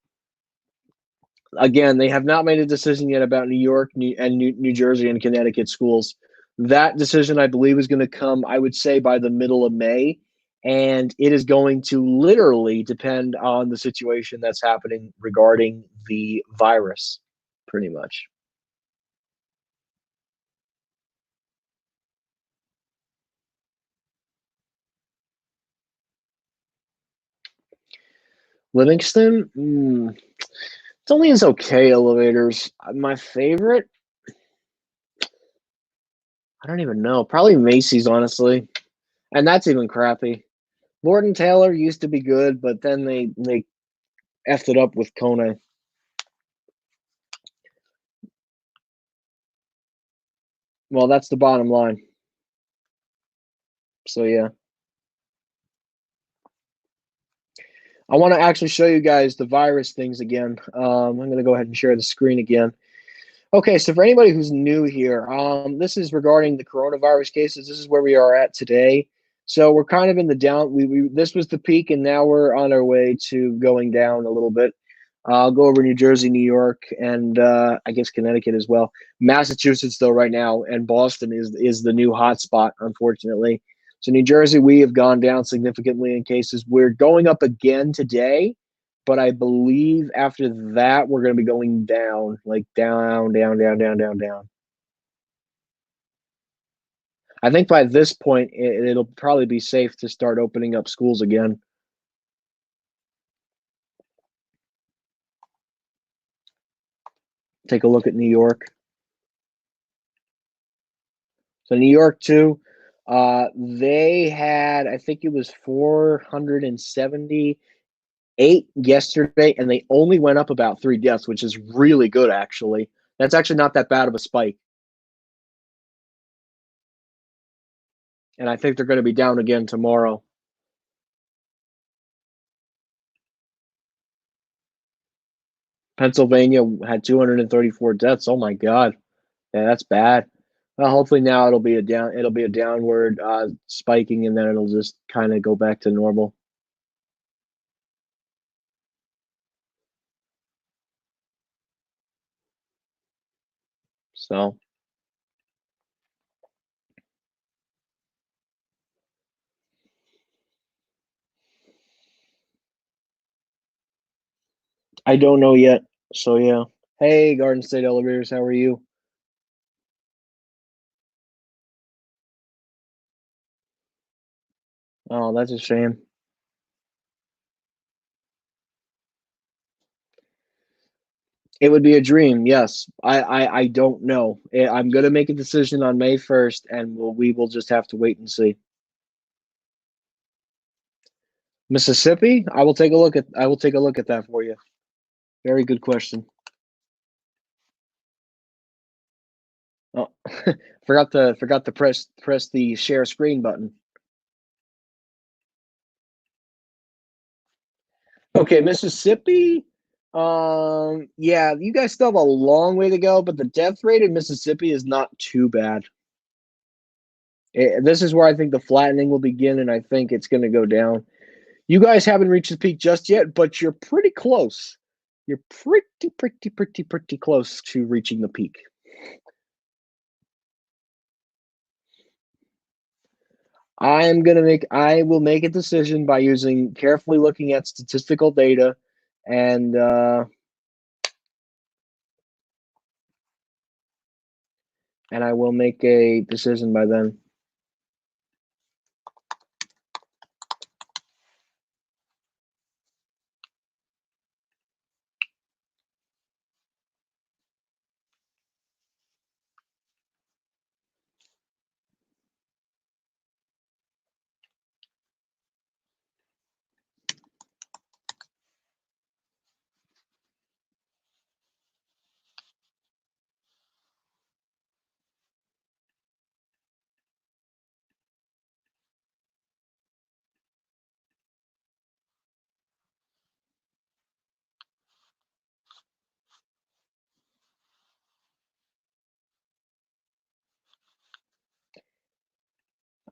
again, they have not made a decision yet about New York and New Jersey and Connecticut schools. That decision, I believe, is going to come, I would say, by the middle of May. And it is going to literally depend on the situation that's happening regarding the virus, pretty much. Livingston, it's only as okay elevators. My favorite, I don't even know. Probably Macy's, honestly, and that's even crappy. Lord and Taylor used to be good, but then they effed it up with Kone. Well, that's the bottom line. So yeah, I want to actually show you guys the virus things again. I'm going to go ahead and share the screen again. Okay, so for anybody who's new here, this is regarding the coronavirus cases. This is where we are at today. So we're kind of in the down. This was the peak, and now we're on our way to going down a little bit. I'll go over New Jersey, New York, and I guess Connecticut as well. Massachusetts, though, right now, and Boston is the new hotspot, unfortunately. So New Jersey, we have gone down significantly in cases. We're going up again today, but I believe after that we're going to be going down, like down, down, down, down, down, down. I think by this point it'll probably be safe to start opening up schools again. Take a look at New York. So New York too, they had I think it was 478 yesterday, and they only went up about 3 deaths, which is really good actually. That's actually not that bad of a spike, and I think they're going to be down again tomorrow. Pennsylvania had 234 deaths. Oh my God, yeah, that's bad. Well, hopefully now it'll be a downward spiking, and then it'll just kind of go back to normal. So I don't know yet. So yeah. Hey, Garden State Elevators, how are you? Oh, that's a shame. It would be a dream. Yes. I don't know. I'm gonna make a decision on May 1st, and we will just have to wait and see. Mississippi, I will take a look at that for you. Very good question. Oh, forgot to press the share screen button. Okay, Mississippi. Yeah, you guys still have a long way to go, but the death rate in Mississippi is not too bad. This is where I think the flattening will begin, and I think it's going to go down. You guys haven't reached the peak just yet, but you're pretty close. you're pretty close to reaching the peak. I will make a decision by using carefully looking at statistical data, and I will make a decision by then.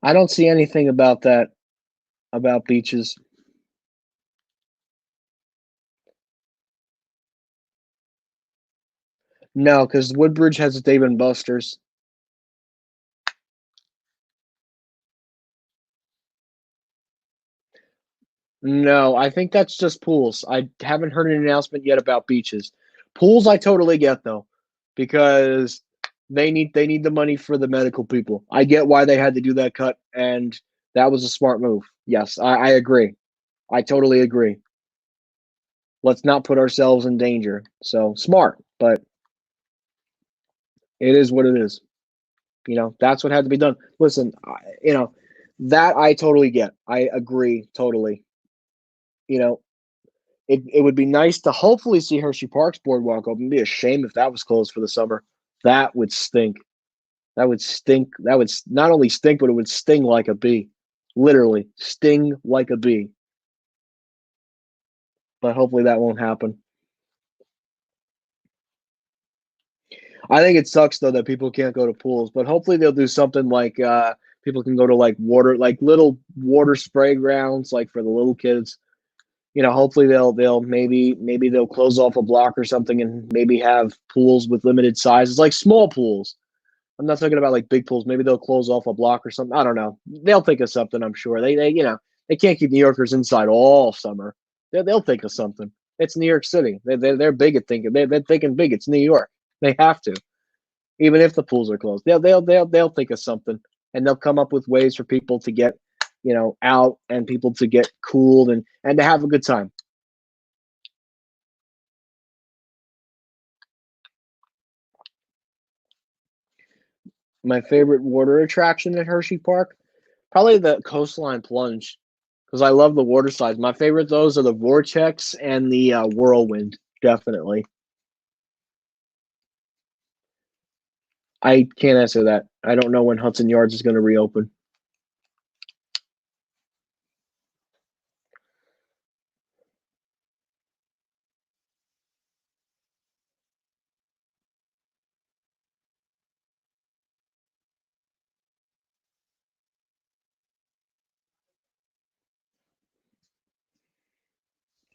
I don't see anything about that about beaches. No, because Woodbridge has Dave and Buster's. No, I think that's just pools. I haven't heard an announcement yet about beaches. Pools, I totally get though, because they need the money for the medical people. I get why they had to do that cut, and that was a smart move. Yes, I agree. I totally agree. Let's not put ourselves in danger. So smart, but it is what it is. That's what had to be done. Listen, that I totally get. I agree totally. You know, it would be nice to hopefully see Hershey Park's boardwalk open. It'd be a shame if that was closed for the summer. That would stink. That would stink. That would not only stink, but it would sting like a bee. Literally, sting like a bee. But hopefully that won't happen. I think it sucks though that people can't go to pools, but hopefully they'll do something like people can go to like like little water spray grounds, like for the little kids. Hopefully they'll maybe they'll close off a block or something and maybe have pools with limited sizes, like small pools. I'm not talking about like big pools. Maybe they'll close off a block or something. I don't know. They'll think of something. I'm sure they can't keep New Yorkers inside all summer. They'll think of something. It's New York City. They're big at thinking. They're thinking big. It's New York. They have to, even if the pools are closed. They'll think of something, and they'll come up with ways for people to get out and people to get cooled and to have a good time. My favorite water attraction at Hershey Park, probably the coastline plunge, because I love the water slides. My favorite those are the vortex and the whirlwind. Definitely. I can't answer that. I don't know when Hudson Yards is going to reopen.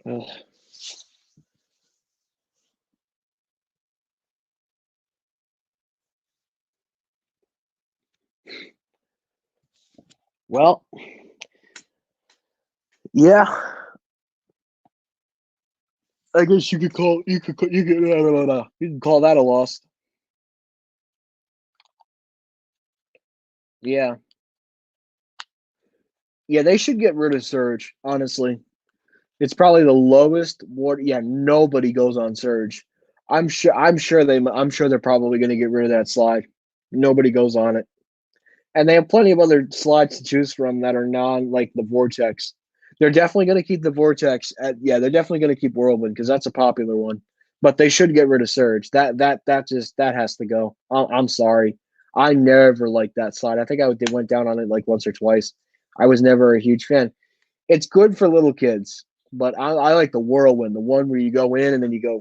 Ugh. Well, yeah. I guess you can call that a loss. Yeah, yeah. They should get rid of Surge. Honestly, it's probably the lowest water. Yeah, nobody goes on Surge. I'm sure they're probably going to get rid of that slide. Nobody goes on it. And they have plenty of other slides to choose from that are non like the vortex. They're definitely going to keep the vortex they're definitely going to keep whirlwind because that's a popular one. But they should get rid of surge. That has to go. I'm sorry. I never liked that slide. I think went down on it like once or twice. I was never a huge fan. It's good for little kids, but I like the whirlwind, the one where you go in and then you go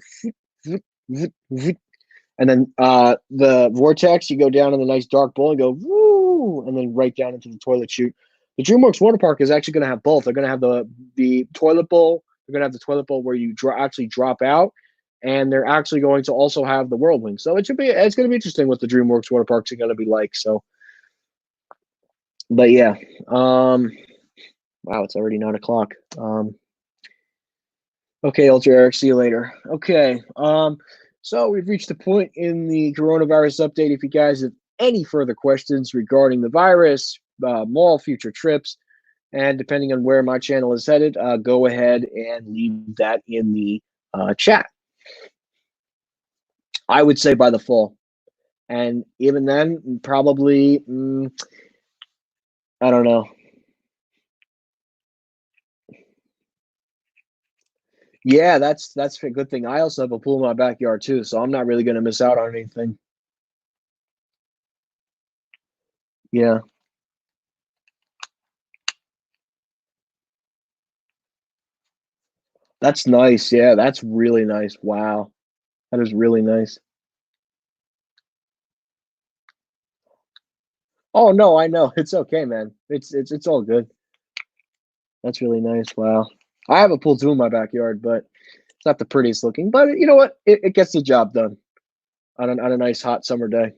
and then the vortex, you go down in the nice dark bowl and go woo, and then right down into the toilet chute. The DreamWorks Water Park is actually going to have both. They're going to have the toilet bowl. They're going to have the toilet bowl where you actually drop out, and they're actually going to also have the Whirlwind. So it's going to be interesting what the DreamWorks water parks are going to be like. So, but yeah, wow, it's already 9 o'clock. Okay, Ultra Eric, see you later. Okay, so we've reached the point in the coronavirus update. If you guys have any further questions regarding the virus, mall future trips, and depending on where my channel is headed, go ahead and leave that in the chat. I would say by the fall. And even then, probably, I don't know. Yeah, that's a good thing. I also have a pool in my backyard too, so I'm not really going to miss out on anything. Yeah, that's nice. Yeah, that's really nice. Wow, that is really nice. Oh no, I know. It's okay, man. It's all good. That's really nice. Wow. I have a pool too in my backyard, but it's not the prettiest looking. But you know what? It gets the job done on a nice hot summer day.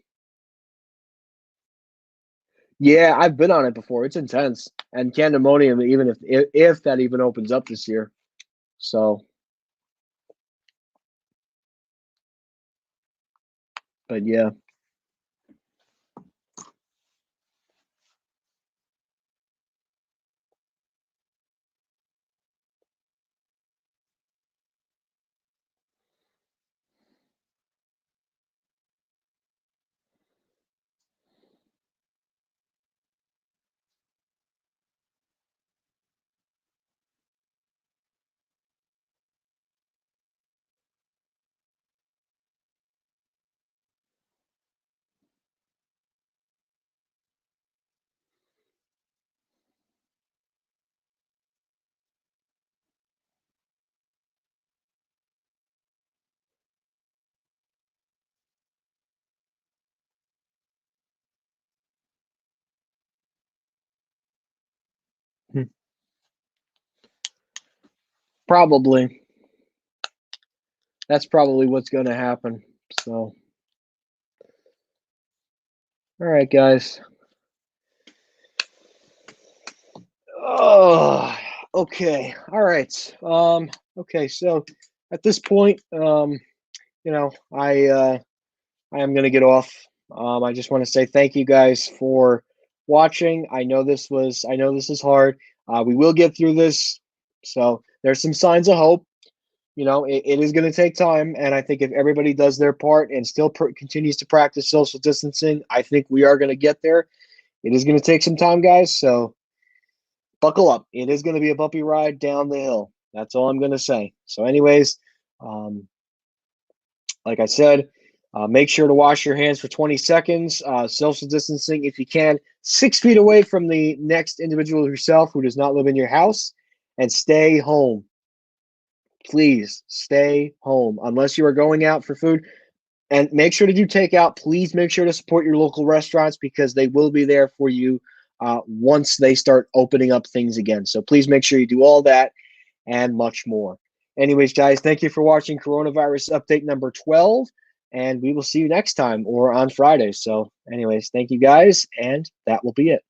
Yeah, I've been on it before. It's intense. And Candemonium, even if that even opens up this year. So, but yeah. Probably. That's probably what's going to happen. So, all right, guys. Oh, okay. All right. Okay. So at this point, I am going to get off. I just want to say thank you guys for watching. I know this is hard. We will get through this. So there's some signs of hope. It is going to take time. And I think if everybody does their part and still continues to practice social distancing, I think we are going to get there. It is going to take some time, guys. So buckle up. It is going to be a bumpy ride down the hill. That's all I'm going to say. So, anyways, um, like I said, make sure to wash your hands for 20 seconds. Social distancing, if you can, 6 feet away from the next individual yourself who does not live in your house, and stay home. Please stay home unless you are going out for food. And make sure to do takeout. Please make sure to support your local restaurants because they will be there for you once they start opening up things again. So please make sure you do all that and much more. Anyways, guys, thank you for watching Coronavirus Update number 12. And we will see you next time or on Friday. So, anyways, thank you guys. And that will be it.